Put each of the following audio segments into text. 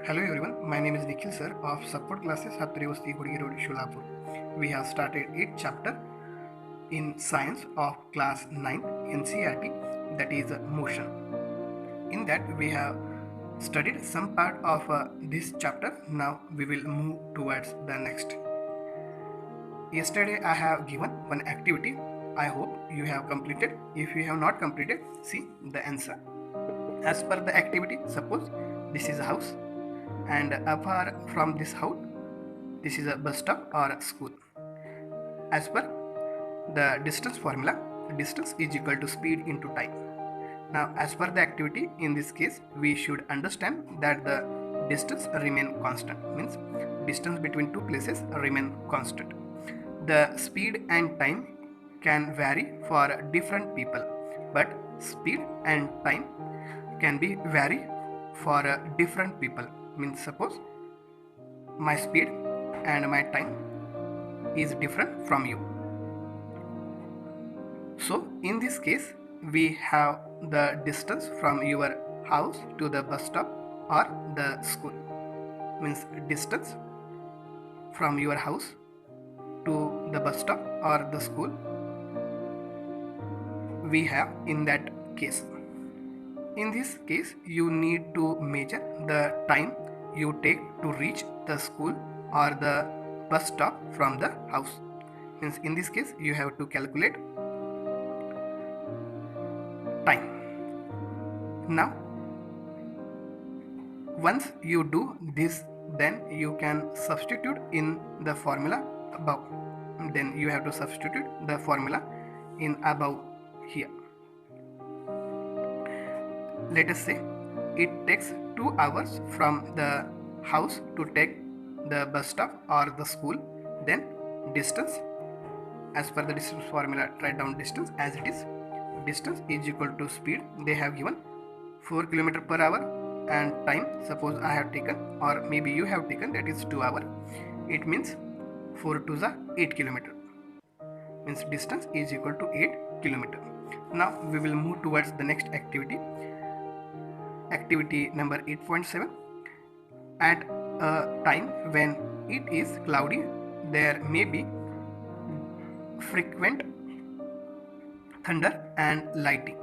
Hello everyone, my name is Nikhil sir of Support Classes Hatrivasti Hudgi Road, Sholapur. We have started 8th chapter in Science of Class 9 NCERT, that is Motion. In that we have studied some part of this chapter. Now we will move towards the next. Yesterday I have given one activity. I hope you have completed. If you have not completed, see the answer. As per the activity, suppose this is a house, and apart from this house, this is a bus stop or a school. As per the distance formula, distance is equal to speed into time. Now, as per the activity, in this case, we should understand that the distance remain constant, means distance between two places remain constant. The speed and time can vary for different people, but speed and time can be vary for different people. Means suppose my speed and my time is different from you. So in this case we have the distance from your house to the bus stop or the school. Means distance from your house to the bus stop or the school we have in that case. In this case you need to measure the time you take to reach the school or the bus stop from the house. Means in this case you have to calculate time. Now once you do this, then you can substitute in the formula above. Then you have to substitute the formula in above here. Let us say it takes 2 hours from the house to take the bus stop or the school. Then distance, as per the distance formula, write down distance as it is. Distance is equal to speed. They have given 4 km per hour, and time, suppose I have taken or maybe you have taken, that is 2 hours. It means 4 to the 8 km. Means distance is equal to 8 km. Now we will move towards the next activity. Activity number 8.7. At a time when it is cloudy, there may be frequent thunder and lightning.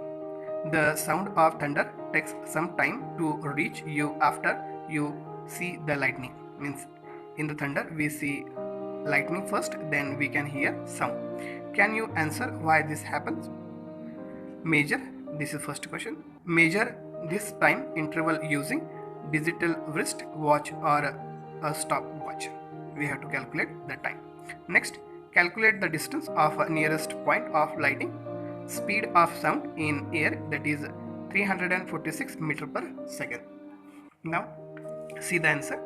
The sound of thunder takes some time to reach you after you see the lightning. Means in the thunder we see lightning first, then we can hear sound. Can you answer why this happens? Measure, this is first question. Measure this time interval using digital wrist watch or a stopwatch. We have to calculate the time. Next, calculate the distance of a nearest point of lightning. Speed of sound in air, that is 346 meter per second. Now see the answer.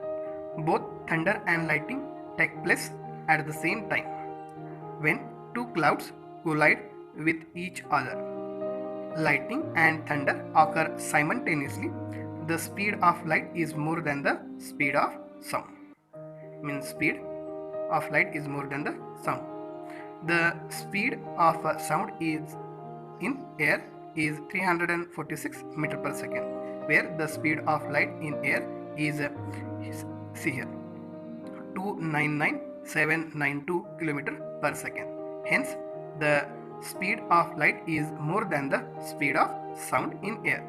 Both thunder and lightning take place at the same time when two clouds collide with each other. Lightning and thunder occur simultaneously. The speed of light is more than the speed of sound. Means speed of light is more than the sound. The speed of sound is in air is 346 meter per second, where the speed of light in air is see here 299,792 km per second. Hence the speed of light is more than the speed of sound in air.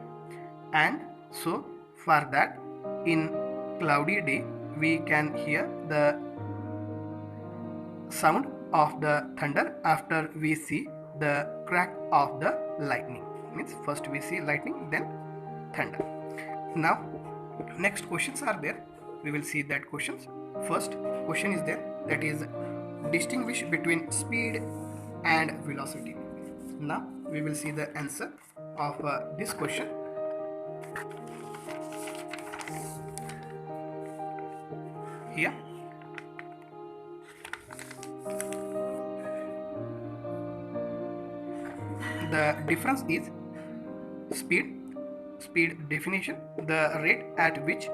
And so for that, in cloudy day we can hear the sound of the thunder after we see the crack of the lightning. Means first we see lightning, then thunder. Now next questions are there. We will see that questions. First question is there, that is distinguish between speed and velocity. Now we will see the answer of this question. Here the difference is speed definition, the rate at which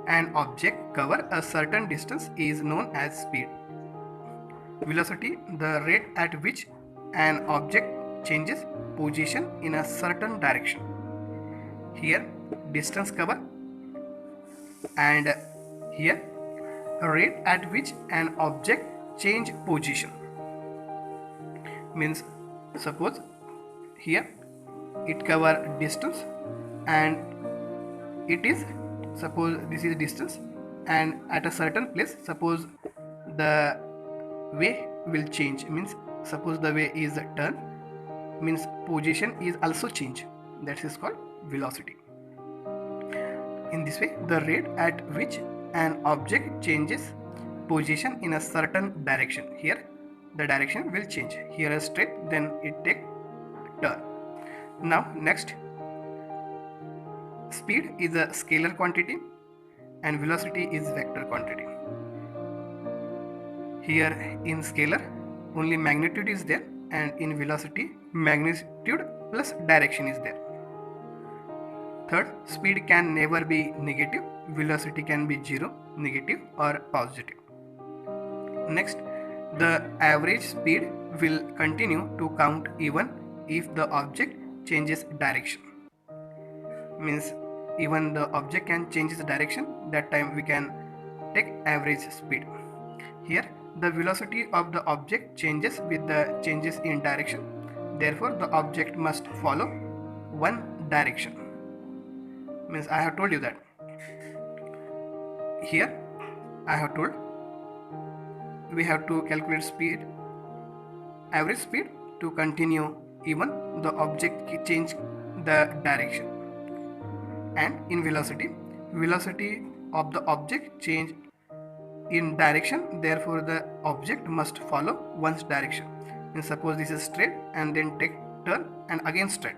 an object covers a certain distance is known as speed. Velocity, the rate at which an object changes position in a certain direction. Here distance cover and here rate at which an object change position, means suppose here it cover distance and it is, suppose this is distance, and at a certain place suppose the way will change, means suppose the way is turn, means position is also change, that is called velocity. In this way the rate at which an object changes position in a certain direction, here the direction will change, here a straight, then it take turn. Now next, speed is a scalar quantity and velocity is vector quantity. Here in scalar only magnitude is there, and in velocity magnitude plus direction is there. Third, speed can never be negative, velocity can be 0, negative or positive. Next, the average speed will continue to count even if the object changes direction, means even the object can change its direction, that time we can take average speed. Here the velocity of the object changes with the changes in direction, therefore the object must follow one direction, means I have told you that here I have told we have to calculate speed, average speed, to continue even the object change the direction. And in velocity, velocity of the object change in direction, therefore the object must follow one's direction, and suppose this is straight and then take turn and again straight.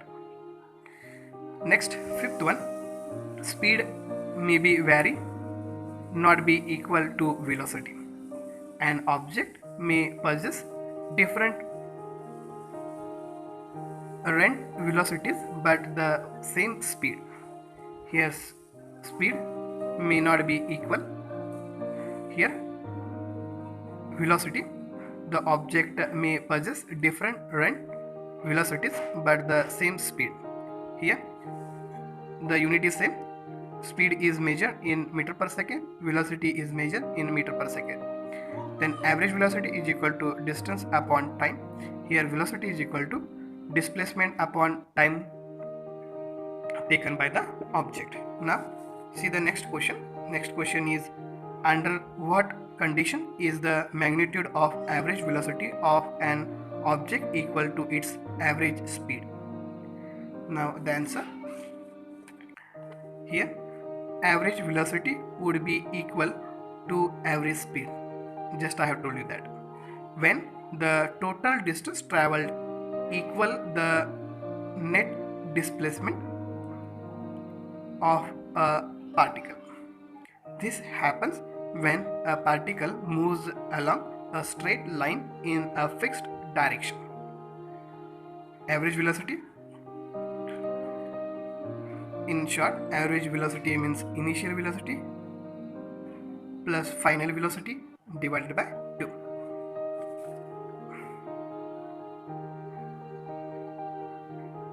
Next, fifth one, speed may be vary, not be equal to velocity. An object may possess different rent velocities but the same speed. Here speed may not be equal. Here velocity, the object may possess different rent velocities but the same speed. Here the unit is same, speed is measured in meter per second, velocity is measured in meter per second. Then average velocity is equal to distance upon time. Here velocity is equal to displacement upon time taken by the object. Now see the next question. Next question is, under what condition is the magnitude of average velocity of an object equal to its average speed? Now the answer, here average velocity would be equal to average speed. Just I have told you that when the total distance traveled equal the net displacement of a particle. This happens when a particle moves along a straight line in a fixed direction. Average velocity, in short, average velocity means initial velocity plus final velocity divided by 2.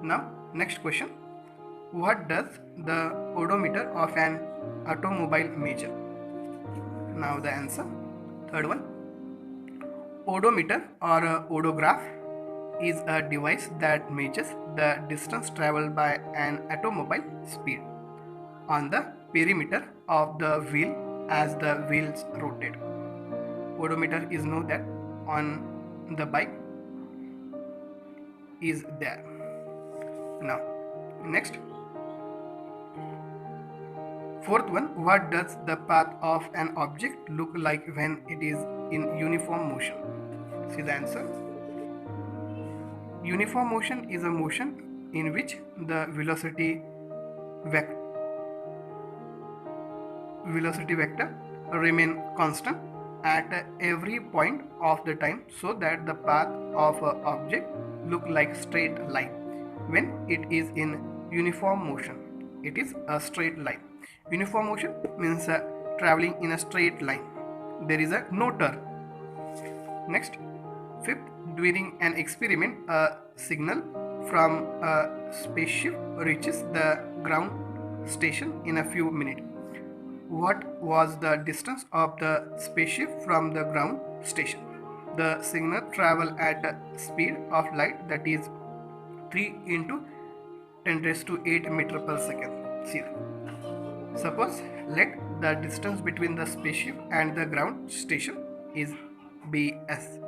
Now next question, what does the odometer of an automobile measure? Now the answer, third one, odometer or a odograph is a device that measures the distance traveled by an automobile speed on the perimeter of the wheel as the wheels rotate. Odometer is known that on the bike is there. Now next, fourth one, what does the path of an object look like when it is in uniform motion? See the answer, uniform motion is a motion in which the velocity vector remain constant at every point of the time, so that the path of an object look like straight line. When it is in uniform motion, it is a straight line. Uniform motion means traveling in a straight line, there is a no turn. Next, fifth, during an experiment a signal from a spaceship reaches the ground station in a few minutes. what was the distance of the spaceship from the ground station? The signal travel at a speed of light, that is 3 into 10 raised to 8 meter per second. See, suppose let the distance between the spaceship and the ground station is be s,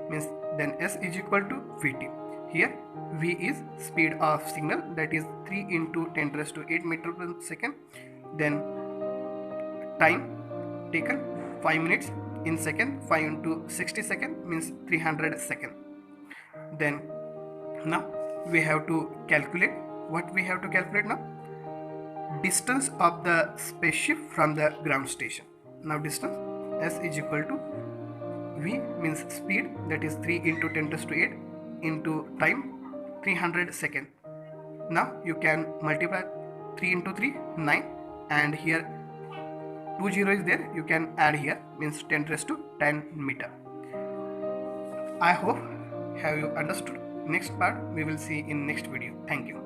means then s is equal to vt. Here v is speed of signal, that is 3 into 10 raised to 8 meter per second. Then time taken 5 minutes in second, 5 into 60 second means 300 second. Then now we have to calculate. What we have to calculate now? Distance of the spaceship from the ground station. Now distance s is equal to v means speed, that is 3 into 10 raised to 8 into time 300 second. Now you can multiply 3 into 3 9, and here 2 0 is there, you can add here, means 10 raised to 10 meter. I hope have you understood. Next part we will see in next video. Thank you.